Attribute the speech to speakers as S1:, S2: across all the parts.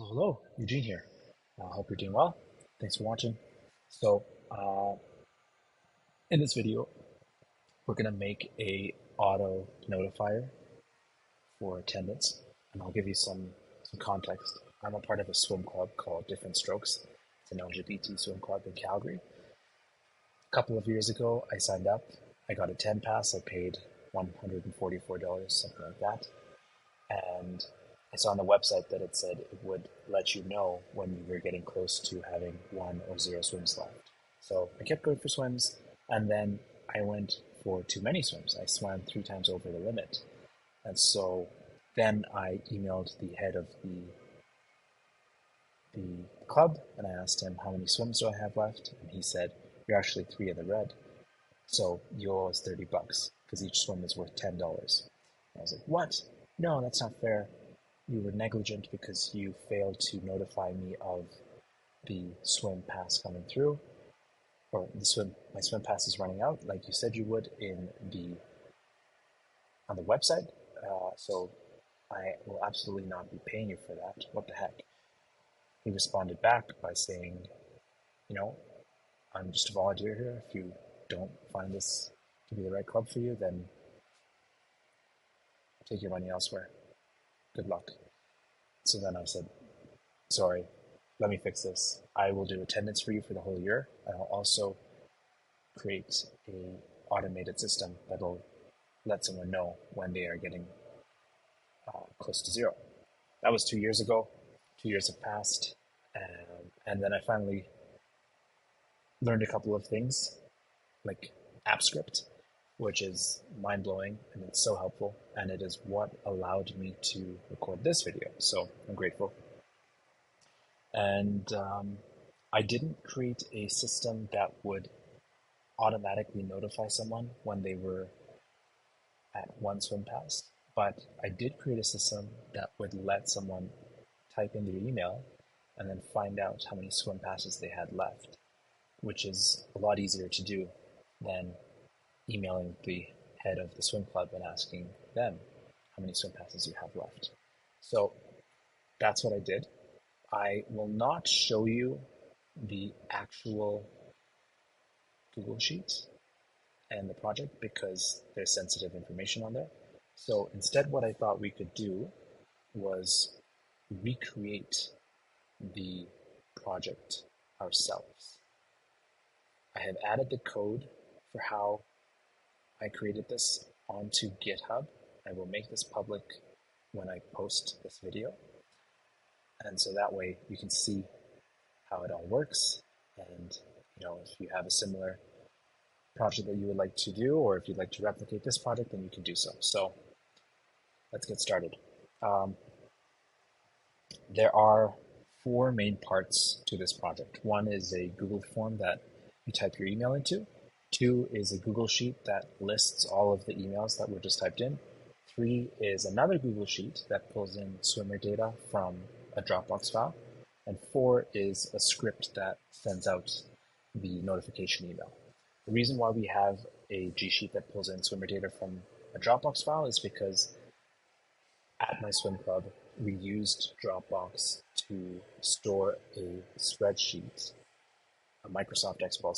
S1: Hello, Eugene here. I hope you're doing well. Thanks for watching. So, in this video, we're gonna make a auto notifier for attendance, and I'll give you some context. I'm a part of a swim club called Different Strokes. It's an LGBT swim club in Calgary. A couple of years ago, I signed up. I got a 10 pass. I paid $144, something like that, and I saw on the website that it said it would let you know when you were getting close to having one or zero swims left. So I kept going for swims, and then I went for too many swims. I swam 3 times over the limit. And so then I emailed the head of the club and I asked him, how many swims do I have left? And he said, you're actually 3 in the red. So you owe us $30 because each swim is worth $10. And I was like, what? No, that's not fair. You were negligent because you failed to notify me of the swim pass coming through, or my swim pass is running out, like you said you would the on the website. So I will absolutely not be paying you for that. What the heck? He responded back by saying, you know, I'm just a volunteer here. If you don't find this to be the right club for you, then take your money elsewhere. Good luck. So then I said, sorry, let me fix this. I will do attendance for you for the whole year. I'll also create a automated system that'll let someone know when they are getting close to zero. That was 2 years ago. 2 years have passed, and then I finally learned a couple of things, like AppScript, which is mind blowing and it's so helpful, and it is what allowed me to record this video. So I'm grateful. And I didn't create a system that would automatically notify someone when they were at one swim pass, but I did create a system that would let someone type in their email and then find out how many swim passes they had left, which is a lot easier to do than emailing the head of the swim club and asking them how many swim passes you have left. So that's what I did. I will not show you the actual Google Sheet and the project because there's sensitive information on there. So instead, what I thought we could do was recreate the project ourselves. I have added the code for how I created this onto GitHub. I will make this public when I post this video. And so that way you can see how it all works. And if you have a similar project that you would like to do, or if you'd like to replicate this project, then you can do so. So let's get started. There are 4 main parts to this project. One is a Google form that you type your email into. 2 is a Google Sheet that lists all of the emails that were just typed in. 3 is another Google Sheet that pulls in swimmer data from a Dropbox file. And 4 is a script that sends out the notification email. The reason why we have a G Sheet that pulls in swimmer data from a Dropbox file is because at my swim club, we used Dropbox to store a spreadsheet, a Microsoft Excel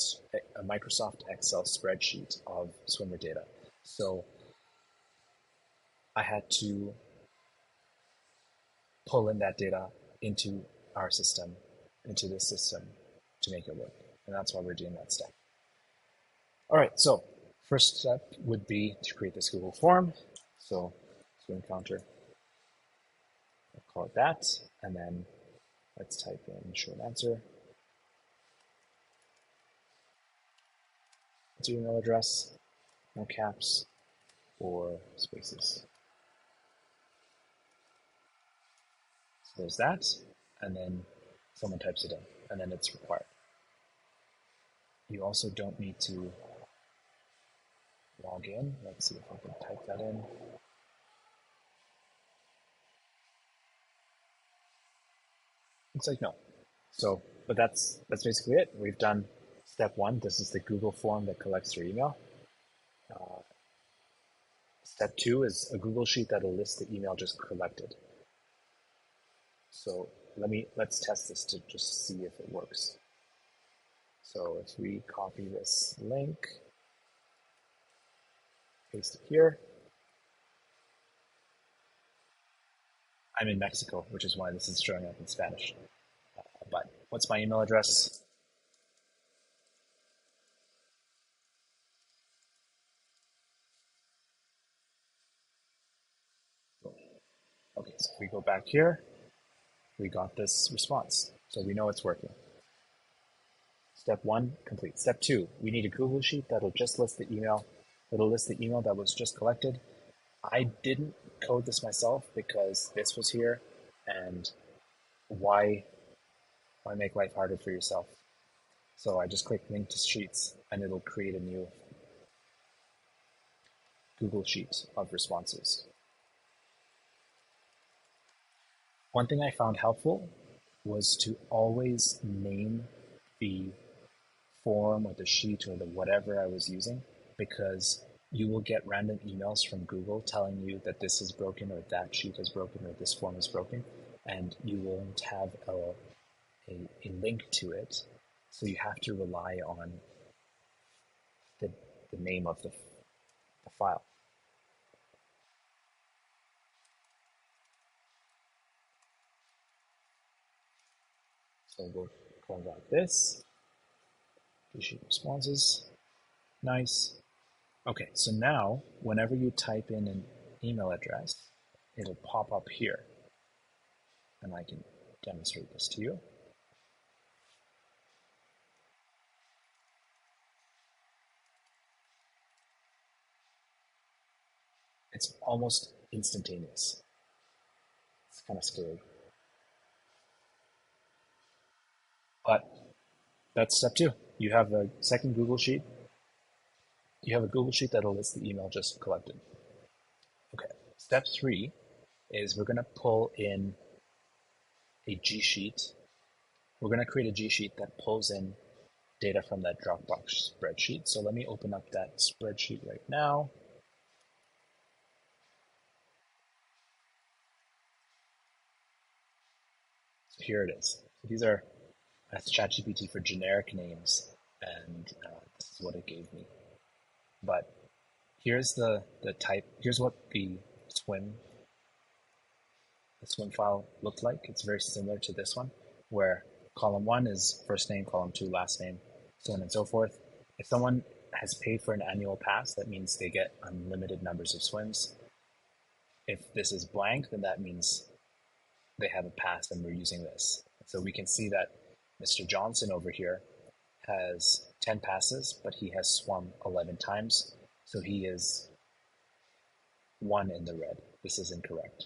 S1: spreadsheet of swimmer data. So I had to pull in that data into our system, into this system to make it work. And that's why we're doing that step. All right, so first step would be to create this Google form. So swim counter, I'll call it that. And then let's type in short answer. What's your email address? No caps or spaces. So there's that, and then someone types it in, and then it's required. You also don't need to log in. Let's see if I can type that in. Looks like no. So, but that's basically it. We've done step 1. This is the Google form that collects your email. Step 2 is a Google Sheet that'll list the email just collected. So let's test this to just see if it works. So if we copy this link, paste it here. I'm in Mexico, which is why this is showing up in Spanish. But what's my email address? Okay, so if we go back here, we got this response. So we know it's working. Step one, complete. Step two, we need a Google Sheet that'll just list the email. It'll list the email that was just collected. I didn't code this myself because this was here, and why make life harder for yourself? So I just click link to Sheets, and it'll create a new Google Sheet of responses. One thing I found helpful was to always name the form or the sheet or the whatever I was using, because you will get random emails from Google telling you that this is broken or that sheet is broken or this form is broken, and you won't have a link to it. So you have to rely on the name of the file. So we'll call that this. Issue responses. Nice. Okay, so now whenever you type in an email address, it'll pop up here. And I can demonstrate this to you. It's almost instantaneous. It's kind of scary. But that's step two. You have a second Google Sheet. You have a Google Sheet that'll list the email just collected. Okay, step three is we're going to pull in a G Sheet. We're going to create a G Sheet that pulls in data from that Dropbox spreadsheet. So let me open up that spreadsheet right now. So here it is. So these are, that's ChatGPT for generic names, and this is what it gave me. But here's the type, here's what the swim file looked like. It's very similar to this one, where column one is first name, column two, last name, so on and so forth. If someone has paid for an annual pass, that means they get unlimited numbers of swims. If this is blank, then that means they have a pass and we're using this. So we can see that Mr. Johnson over here has 10 passes, but he has swum 11 times. So he is 1 in the red. This is incorrect.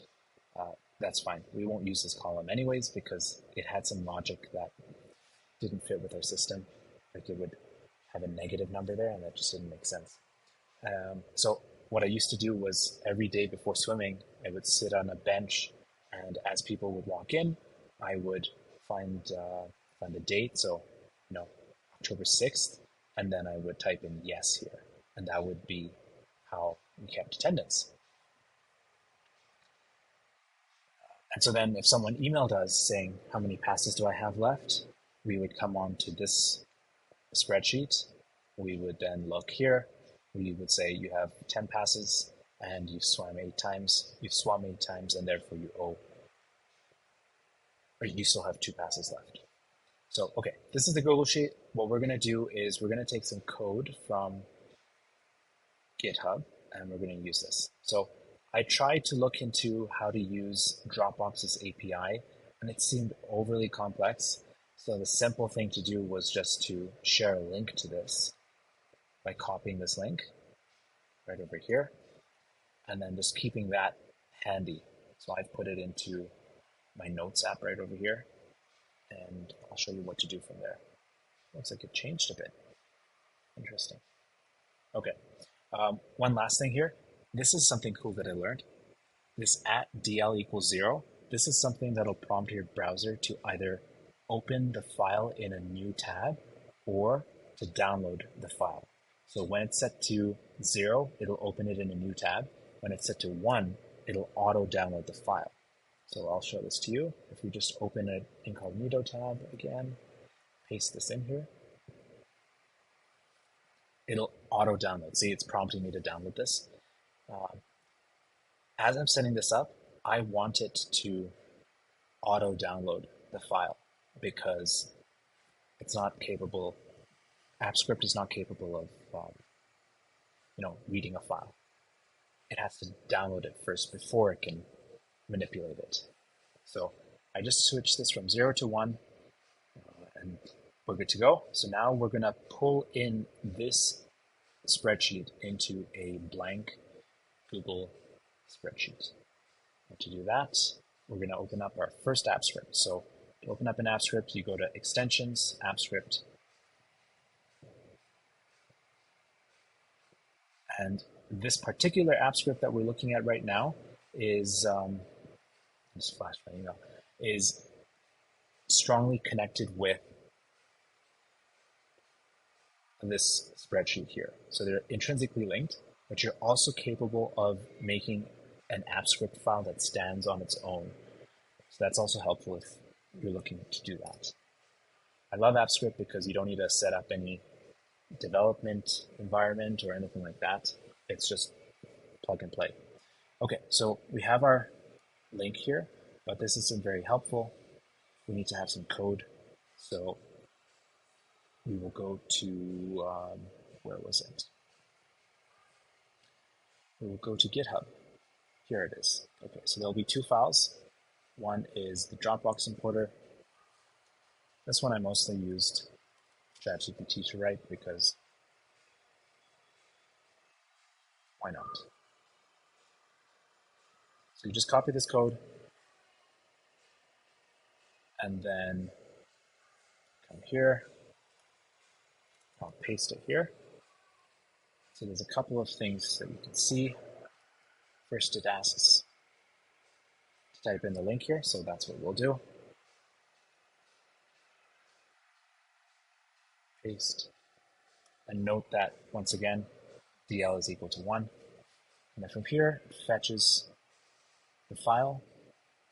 S1: That's fine. We won't use this column anyways because it had some logic that didn't fit with our system. Like it would have a negative number there, and that just didn't make sense. So what I used to do was every day before swimming, I would sit on a bench, and as people would walk in, I would find the date. So, October 6th, and then I would type in yes here, and that would be how we kept attendance. And so then if someone emailed us saying, how many passes do I have left? We would come on to this spreadsheet. We would then look here. We would say you have 10 passes and you've swum 8 times. You've swum 8 times and therefore you owe, or you still have 2 passes left. So, okay, this is the Google Sheet. What we're going to do is we're going to take some code from GitHub and we're going to use this. So I tried to look into how to use Dropbox's API, and it seemed overly complex. So the simple thing to do was just to share a link to this by copying this link right over here, and then just keeping that handy. So I've put it into my Notes app right over here, and I'll show you what to do from there. Looks like it changed a bit. Interesting. Okay. One last thing here. This is something cool that I learned. This @dl equals 0, this is something that'll prompt your browser to either open the file in a new tab or to download the file. So when it's set to 0, it'll open it in a new tab. When it's set to 1, it'll auto download the file. So I'll show this to you. If we just open an incognito tab again, paste this in here, it'll auto download. See, it's prompting me to download this. Uh, as I'm setting this up, I want it to auto download the file because it's not capable, AppScript is not capable of reading a file. It has to download it first before it can manipulate it. So I just switched this from 0 to 1 and we're good to go. So now we're going to pull in this spreadsheet into a blank Google spreadsheet. And to do that, we're going to open up our first app script. So to open up an app script, you go to Extensions, App Script, and this particular app script that we're looking at right now is just flash my email, is strongly connected with this spreadsheet here. So they're intrinsically linked, but you're also capable of making an app script file that stands on its own. So that's also helpful if you're looking to do that. I love AppScript because you don't need to set up any development environment or anything like that. It's just plug and play. Okay, so we have our link here, but this isn't very helpful. We need to have some code. So we will go to, where was it? We will go to GitHub. Here it is. Okay, so there'll be two files. One is the Dropbox importer. This one I mostly used ChatGPT to write because why not? So you just copy this code and then come here, I'll paste it here. So there's a couple of things that you can see. First, it asks to type in the link here, so that's what we'll do. Paste. And note that, once again, DL is equal to 1. And then from here, it fetches the file,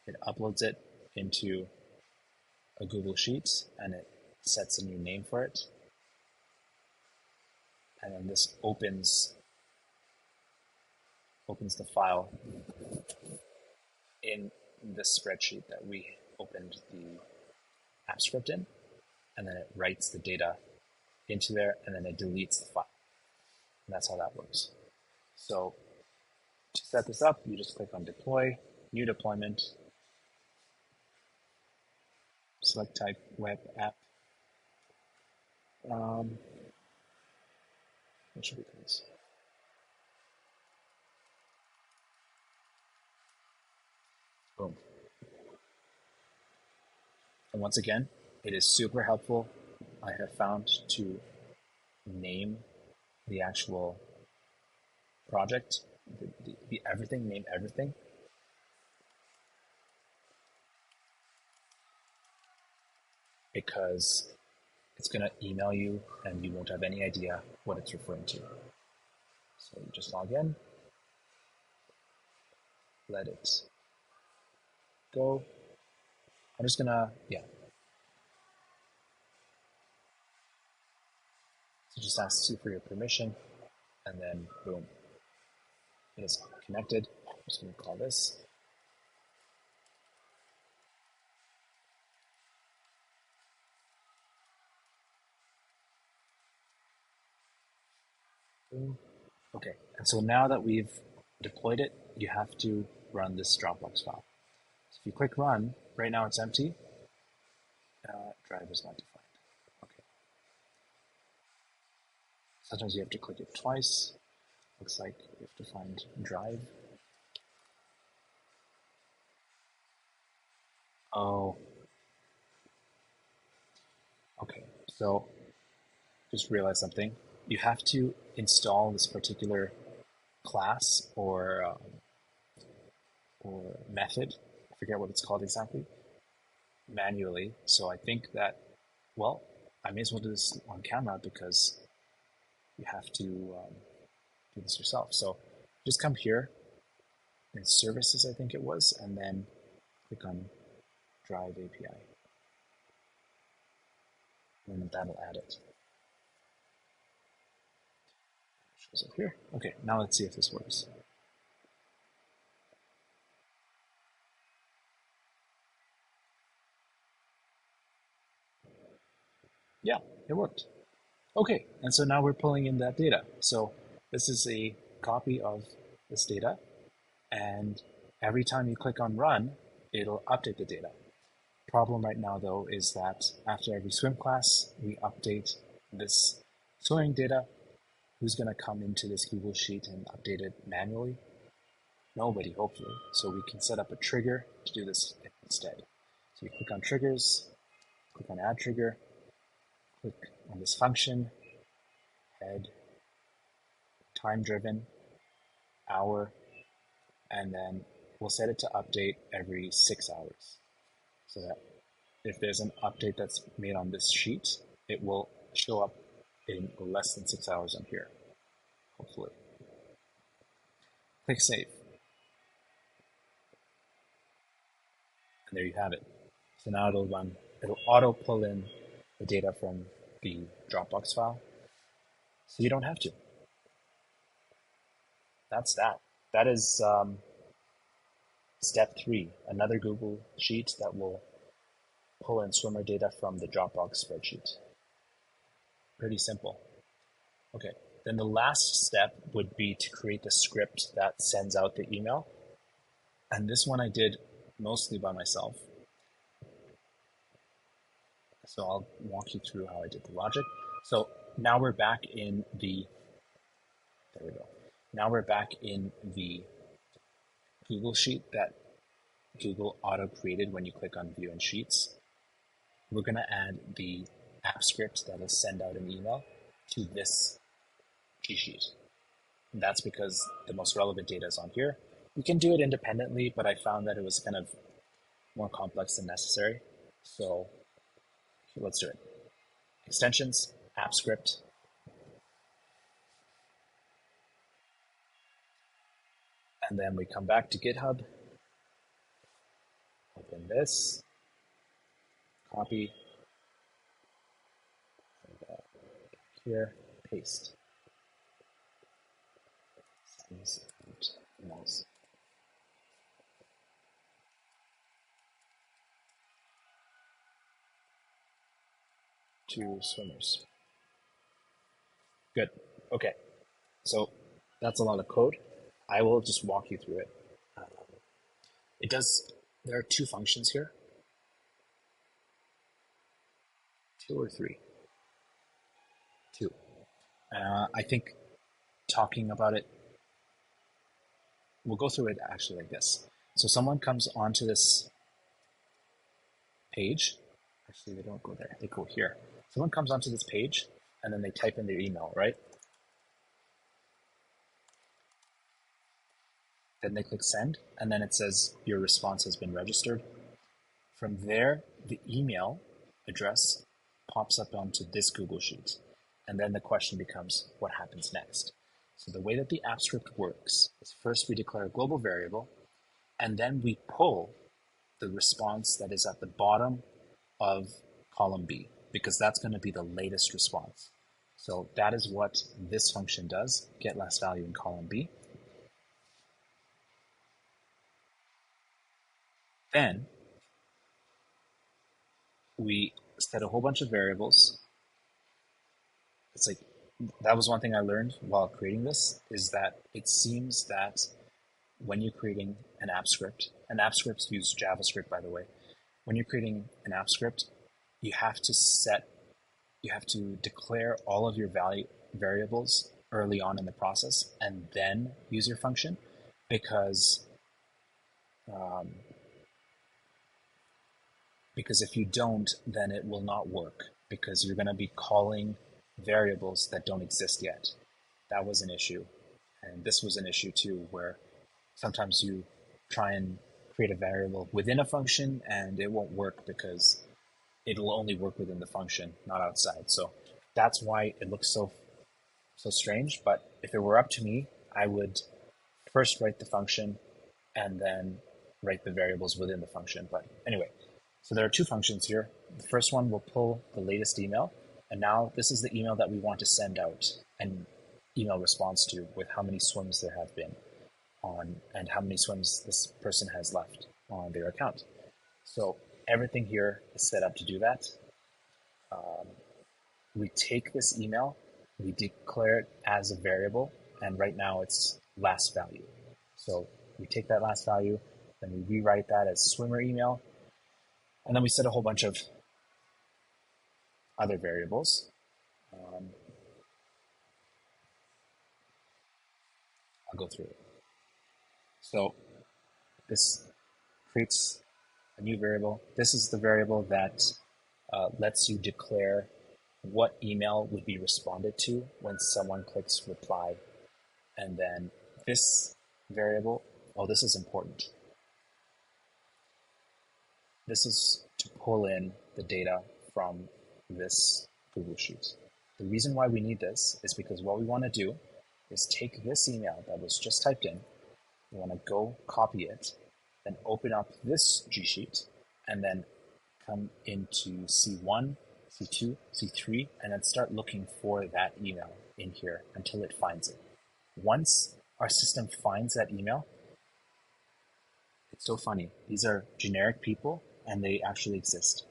S1: it uploads it into a Google Sheets, and it sets a new name for it. And then this opens the file in this spreadsheet that we opened the app script in, and then it writes the data into there, and then it deletes the file. And that's how that works. So to set this up, you just click on Deploy, New Deployment, select type Web App. What should we call this? Boom. And once again, it is super helpful, I have found, to name the actual project, the everything, name everything. Because it's going to email you and you won't have any idea what it's referring to. So you just log in, let it go. I'm just gonna, So just asks you for your permission, and then boom, it is connected. I'm just gonna call this. Boom. Okay, and so now that we've deployed it, you have to run this Dropbox file. So if you click run, right now it's empty. Drive is not defined. Okay. Sometimes you have to click it twice. Looks like you have to find drive. Oh. Okay, so just realize something. You have to install this particular class or method. I forget what it's called exactly. Manually. So I think that, well, I may as well do this on camera because you have to do this yourself. So just come here in services, I think it was, and then click on Drive API, and that'll add it. Shows up here. Okay, now let's see if this works. Yeah, it worked. Okay, and so now we're pulling in that data. So this is a copy of this data, and every time you click on run, it'll update the data. Problem right now though is that after every swim class, we update this swimming data. Who's going to come into this Google Sheet and update it manually? Nobody, hopefully. So we can set up a trigger to do this instead. So you click on triggers, click on add trigger, click on this function, head, time driven, hour, and then we'll set it to update every 6 hours. So that if there's an update that's made on this sheet, it will show up in less than 6 hours on here, hopefully. Click save. And there you have it. So now it'll auto pull in the data from the Dropbox file. So you don't have to. That's that. That is step 3, another Google Sheet that will pull in swimmer data from the Dropbox spreadsheet. Pretty simple. Okay, then the last step would be to create the script that sends out the email. And this one I did mostly by myself. So I'll walk you through how I did the logic. So now we're back in the, there we go. Now we're back in the Google Sheet that Google auto created when you click on View and Sheets. We're going to add the app script that will send out an email to this G Sheet. And that's because the most relevant data is on here. We can do it independently, but I found that it was kind of more complex than necessary. So let's do it. Extensions, app script. And then we come back to GitHub, open this, copy, here, paste. Sends out emails. To swimmers. Good. Okay. So that's a lot of code. I will just walk you through it. There are 2 functions here. 2 or 3? 2. I think talking about it, we'll go through it actually like this. So someone comes onto this page. Actually, they don't go there. They go here. Someone comes onto this page, and then they type in their email, right? Then they click send, and then it says your response has been registered. From there, the email address pops up onto this Google Sheet. And then the question becomes, what happens next? So the way that the app script works is first we declare a global variable, and then we pull the response that is at the bottom of column B, because that's going to be the latest response. So that is what this function does, get last value in column B. Then we set a whole bunch of variables. It's like, that was one thing I learned while creating this, is that it seems that when you're creating an app script use JavaScript, by the way. When you're creating an app script, you have to declare all of your variables early on in the process and then use your function, because if you don't, then it will not work, because you're going to be calling variables that don't exist yet. That was an issue. And this was an issue too, where sometimes you try and create a variable within a function and it won't work because it'll only work within the function, not outside. So that's why it looks so strange. But if it were up to me, I would first write the function and then write the variables within the function. But anyway, so there are two functions here. The first one will pull the latest email, and now this is the email that we want to send out an email response to with how many swims there have been on and how many swims this person has left on their account. So everything here is set up to do that. We take this email, we declare it as a variable, and right now it's last value. So we take that last value, then we rewrite that as swimmer email, and then we set a whole bunch of other variables. I'll go through it. So this creates a new variable. This is the variable that lets you declare what email would be responded to when someone clicks reply. And then this variable, oh, this is important. This is to pull in the data from this Google Sheet. The reason why we need this is because what we want to do is take this email that was just typed in, we want to go copy it, then open up this G Sheet, and then come into C1, C2, C3, and then start looking for that email in here until it finds it. Once our system finds that email, it's so funny. These are generic people and they actually exist.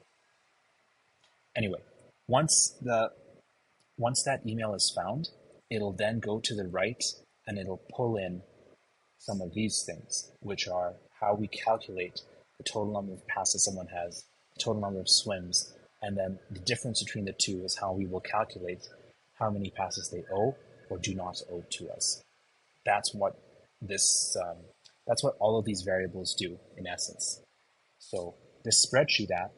S1: Anyway, once that email is found, it'll then go to the right and it'll pull in some of these things, which are how we calculate the total number of passes someone has, the total number of swims, and then the difference between the two is how we will calculate how many passes they owe or do not owe to us. That's what that's what all of these variables do in essence. So this spreadsheet app,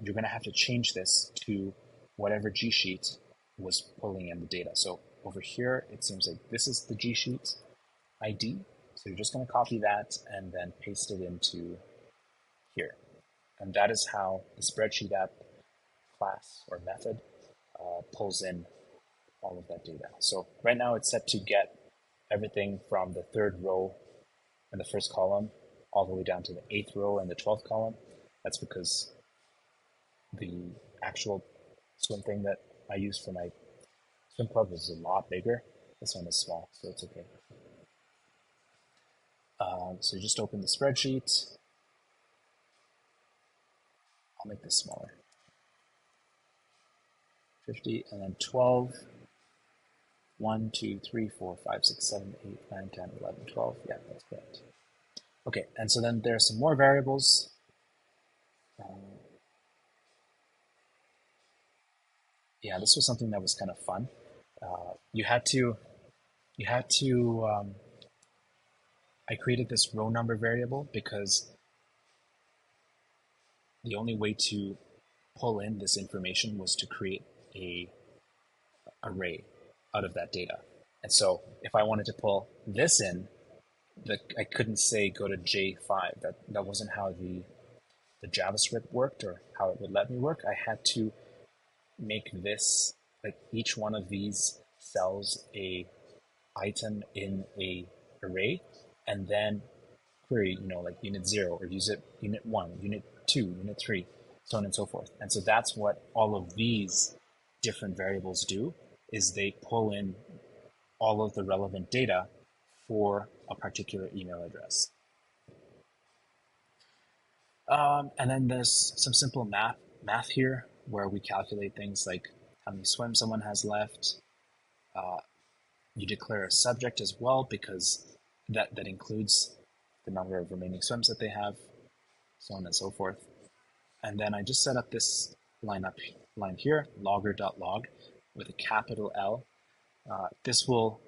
S1: you're going to have to change this to whatever G Sheet was pulling in the data. So over here, it seems like this is the G Sheet ID. So you're just going to copy that and then paste it into here. And that is how the spreadsheet app class or method pulls in all of that data. So right now it's set to get everything from the third row in the first column all the way down to the 8th row and the 12th column. That's because the actual swim thing that I use for my swim club is a lot bigger. This one is small, so it's okay. So just open the spreadsheet. I'll make this smaller. 50 and then 12. 1, 2, 3, 4, 5, 6, 7, 8, 9, 10, 11, 12. Yeah, that's correct. Okay, and so then there are some more variables. Yeah, this was something that was kind of fun. I created this row number variable because the only way to pull in this information was to create a array out of that data. And so if I wanted to pull this in, I couldn't say go to J5. That wasn't how the JavaScript worked or how it would let me work. I had to make this, like each one of these cells a item in a array, and then query, like unit 0 or use it unit 1, unit 2, unit 3, so on and so forth. And so that's what all of these different variables do, is they pull in all of the relevant data for a particular email address. And then there's some simple math here where we calculate things like how many swims someone has left. You declare a subject as well because that includes the number of remaining swims that they have, so on and so forth. And then I just set up this line here, logger.log with a capital L. This will,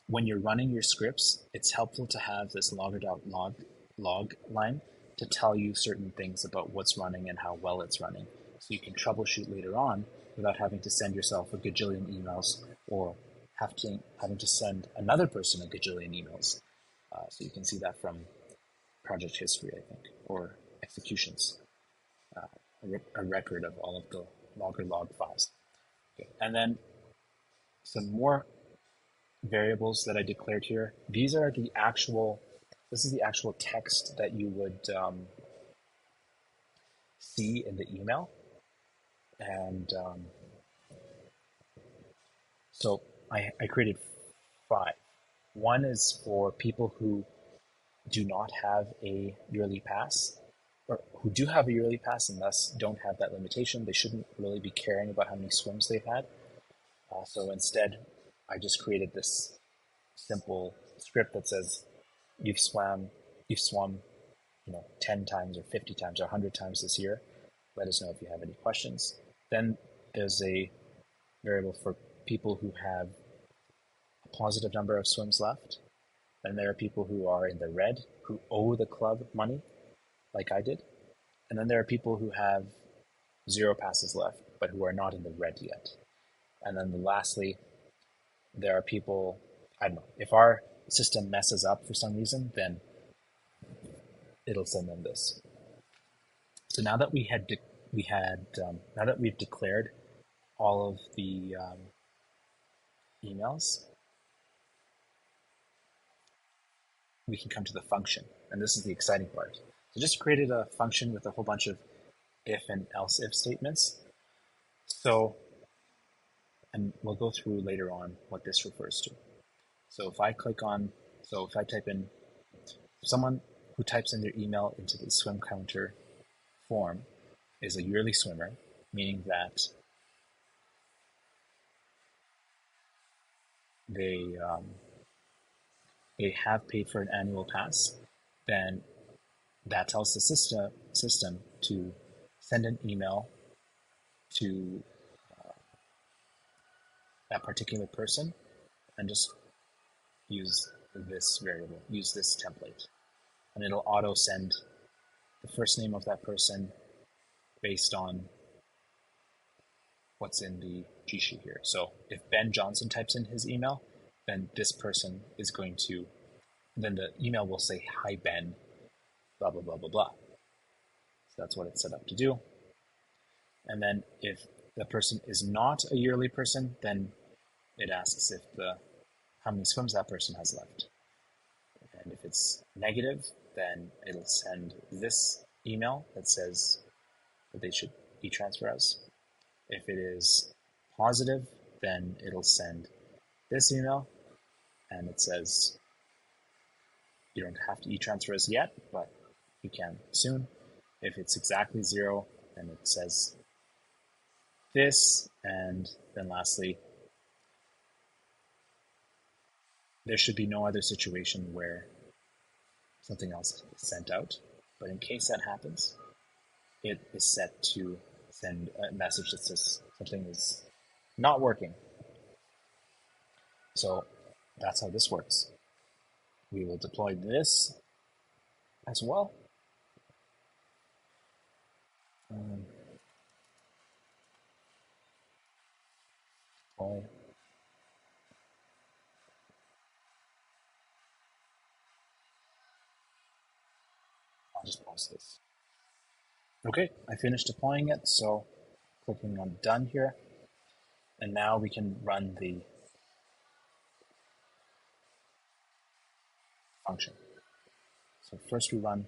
S1: when you're running your scripts, it's helpful to have this logger.log line to tell you certain things about what's running and how well it's running. So you can troubleshoot later on without having to send yourself a gajillion emails or having to send another person a gajillion emails. So you can see that from project history, I think, or executions, a record of all of the logger log files. Okay. And then some more variables that I declared here. These are the actual this is the actual text that you would see in the email. And so I created five. One is for people who do not have a yearly pass, or who do have a yearly pass and thus don't have that limitation. They shouldn't really be caring about how many swims they've had. So instead, I just created this simple script that says you've swum, 10 times or 50 times or 100 times this year. Let us know if you have any questions. Then there's a variable for people who have a positive number of swims left. Then there are people who are in the red, who owe the club money, like I did. And then there are people who have 0 passes left, but who are not in the red yet. And then lastly, there are people, I don't know, if our system messes up for some reason, then it'll send them this. So now that now that we've declared all of the emails, we can come to the function, and this is the exciting part. So just created a function with a whole bunch of if and else if statements. So, and we'll go through later on what this refers to. So if I type in, someone who types in their email into the swim counter form is a yearly swimmer, meaning that they have paid for an annual pass, then that tells the system to send an email to that particular person and just use this variable, use this template. And it'll auto send the first name of that person based on what's in the G sheet here. So if Ben Johnson types in his email, then this person is going to, then the email will say, "Hi Ben, blah, blah, blah, blah, blah." So that's what it's set up to do. And then if the person is not a yearly person, then it asks how many swims that person has left. And if it's negative, then it'll send this email that says that they should e-transfer us. If it is positive, then it'll send this email and it says you don't have to e-transfer us yet, but you can soon. If it's exactly 0, then it says this, and then lastly, there should be no other situation where something else is sent out. But in case that happens, it is set to send a message that says something is not working. So that's how this works. We will deploy this as well. I'll just pause this. Okay, I finished deploying it, so clicking on done here. And now we can run the function. So first we run,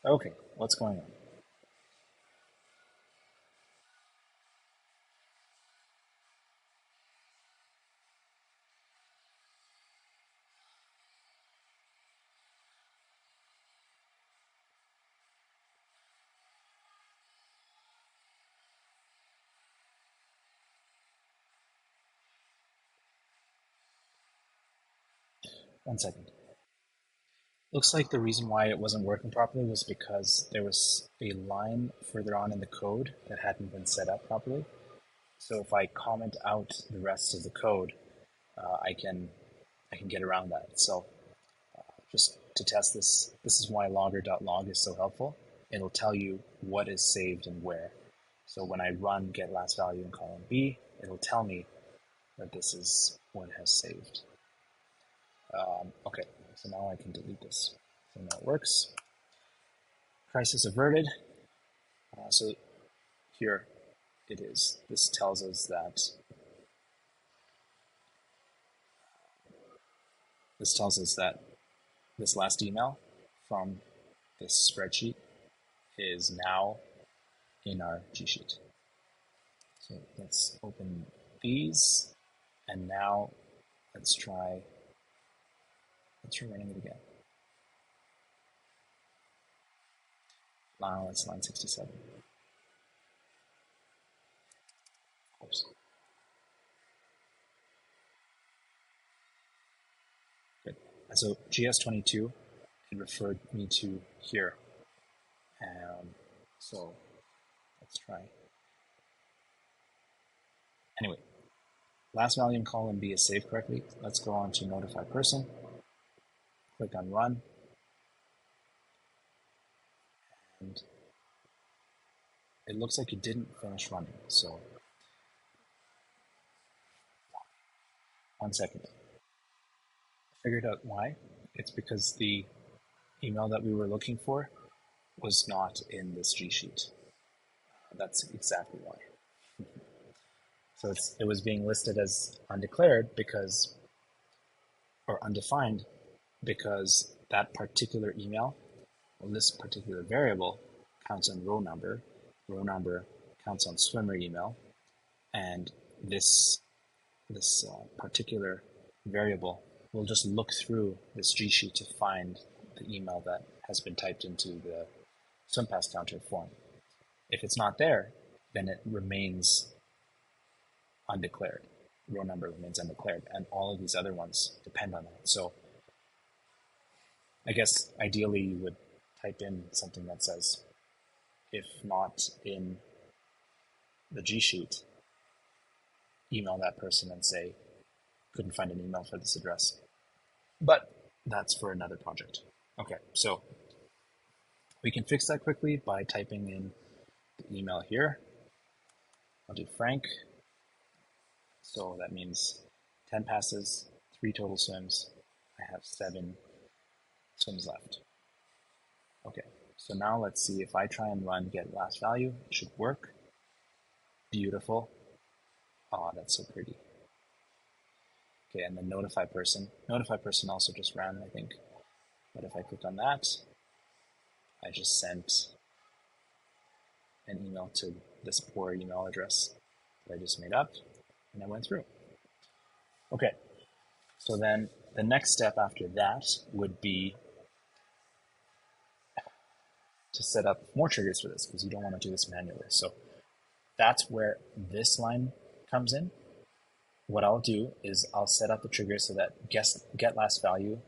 S1: okay, what's going on? One second. Looks like the reason why it wasn't working properly was because there was a line further on in the code that hadn't been set up properly. So if I comment out the rest of the code, I can get around that. So just to test this, this is why logger.log is so helpful. It'll tell you what is saved and where. So when I run get last value in column B, it'll tell me that this is what has saved. Okay, so now I can delete this. So now it works. Crisis averted. So here it is. This tells us that this tells us that this last email from this spreadsheet is now in our G Sheet. So let's open these, and now let's try running it again. Now it's line 67. Oops. Good. And so GS22, it referred me to here. So let's try. Anyway, last value in column B is saved correctly. Let's go on to notify person. Click on run. And it looks like it didn't finish running. So 1 second. I figured out why. It's because the email that we were looking for was not in this G Sheet. That's exactly why. So it was being listed as undeclared because, or undefined, because that particular email, or this particular variable, counts on row number counts on swimmer email, and this particular variable will just look through this G Sheet to find the email that has been typed into the SwimPass counter form. If it's not there, then it remains undeclared. Row number remains undeclared, and all of these other ones depend on that. So I guess ideally you would type in something that says, if not in the G Sheet, email that person and say, couldn't find an email for this address. But that's for another project. Okay, so we can fix that quickly by typing in the email here. I'll do Frank. So that means 10 passes, 3 total swims. I have 7 swims left. Okay, so now let's see if I try and run get last value. It should work. Beautiful. Oh, that's so pretty. Okay, and then notify person. Notify person also just ran, I think. But if I click on that, I just sent an email to this poor email address that I just made up, and I went through. Okay, so then the next step after that would be to set up more triggers for this, because you don't want to do this manually. So that's where this line comes in. What I'll do is I'll set up the trigger so that get last value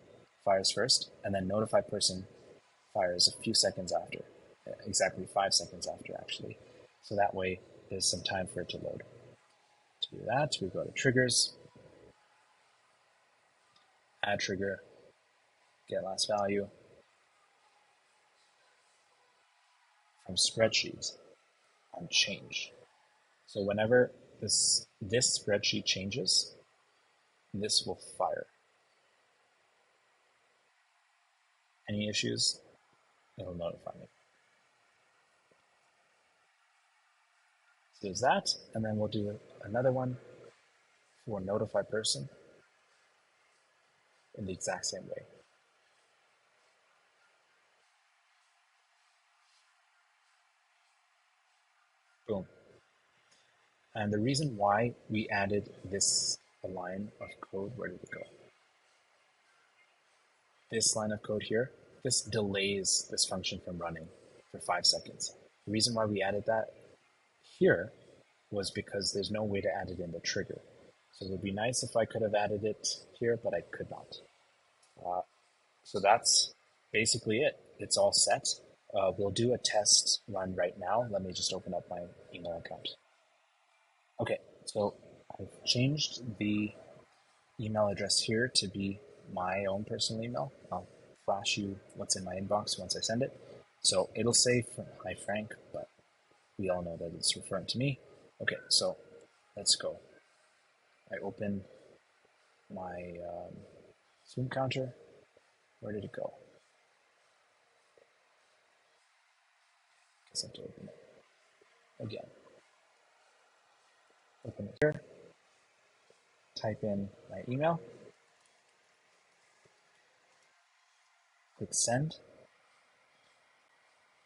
S1: fires first, and then notify person fires a few seconds after, exactly 5 seconds after actually. So that way there's some time for it to load. To do that, we go to triggers, add trigger, get last value, from spreadsheet on change. So whenever this spreadsheet changes, this will fire. Any issues, it'll notify me. So there's that, and then we'll do another one for notify person in the exact same way. Boom. And the reason why we added this line of code, where did it go? This line of code here, this delays this function from running for 5 seconds. The reason why we added that here was because there's no way to add it in the trigger. So it would be nice if I could have added it here, but I could not. So that's basically it. It's all set. We'll do a test run right now. Let me just open up my email account. Okay, so I've changed the email address here to be my own personal email. I'll flash you what's in my inbox once I send it. So it'll say hi Frank, but we all know that it's referring to me. Okay, so let's go. I open my swim counter. Where did it go? Guess I have to open it again. Open it here. Type in my email. click send.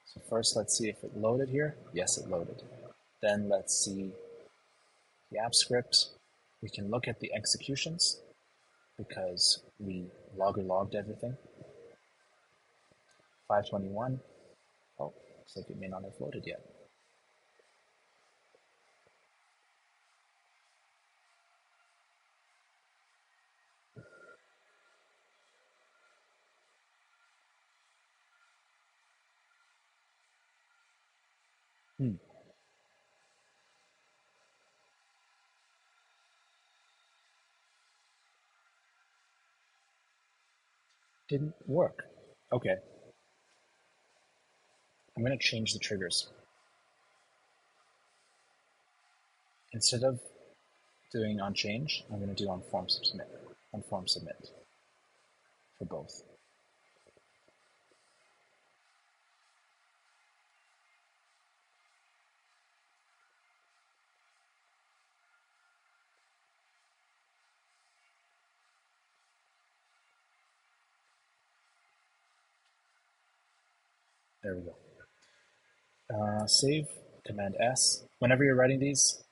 S1: So first, let's see if it loaded here. Yes, it loaded. Then let's see the app script. We can look at the executions because we logged everything. 521. Oh, looks like it may not have loaded yet. Didn't work. Okay, I'm going to change the triggers. Instead of doing on change, I'm going to do on form submit. On form submit for both. There we go. Save, Command S. Whenever you're writing these,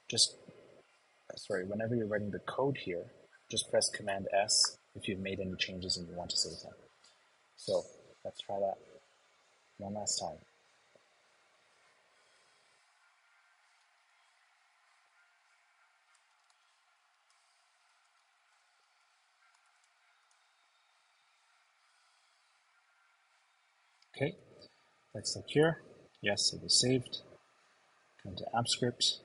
S1: whenever you're writing the code here, just press Command S if you've made any changes and you want to save them. So let's try that one last time. Okay, let's look here. Yes, it was saved. Come to app script.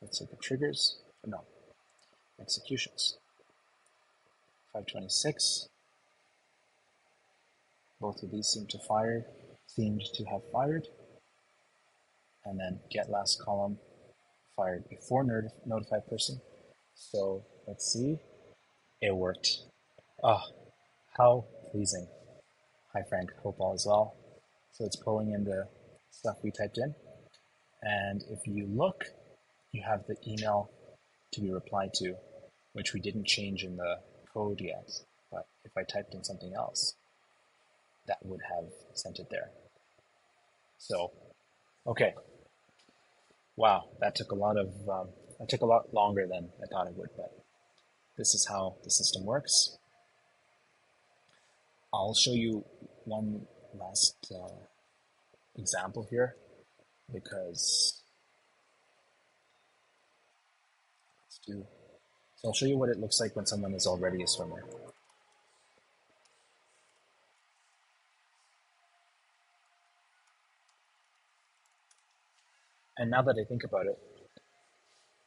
S1: Let's look at triggers. No, executions. 526. Both of these seemed to have fired. And then get last column fired before notify person. So let's see. It worked. Oh, how pleasing. Hi Frank, hope all is well. So it's pulling in the stuff we typed in. And if you look, you have the email to be replied to, which we didn't change in the code yet. But if I typed in something else, that would have sent it there. So, okay. Wow, that took a lot longer than I thought it would, but this is how the system works. I'll show you one last example here because so I'll show you what it looks like when someone is already a swimmer. And now that I think about it,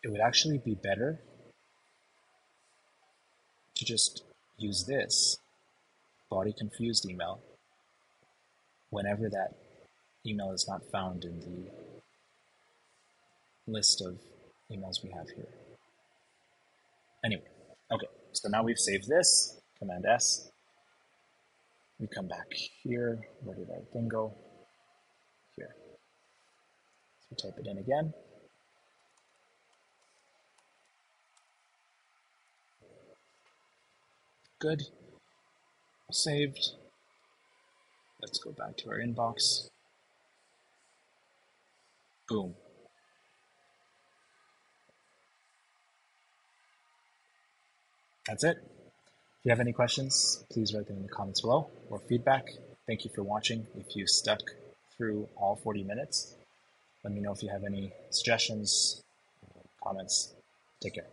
S1: it would actually be better to just use this body confused email whenever that email is not found in the list of emails we have here. Anyway, okay, so now we've saved this, Command S. We come back here. Where did our thing go? Here. So type it in again. Good. Saved. Let's go back to our inbox. Boom. That's it. If you have any questions, please write them in the comments below or feedback. Thank you for watching. If you stuck through all 40 minutes, let me know if you have any suggestions, comments. Take care.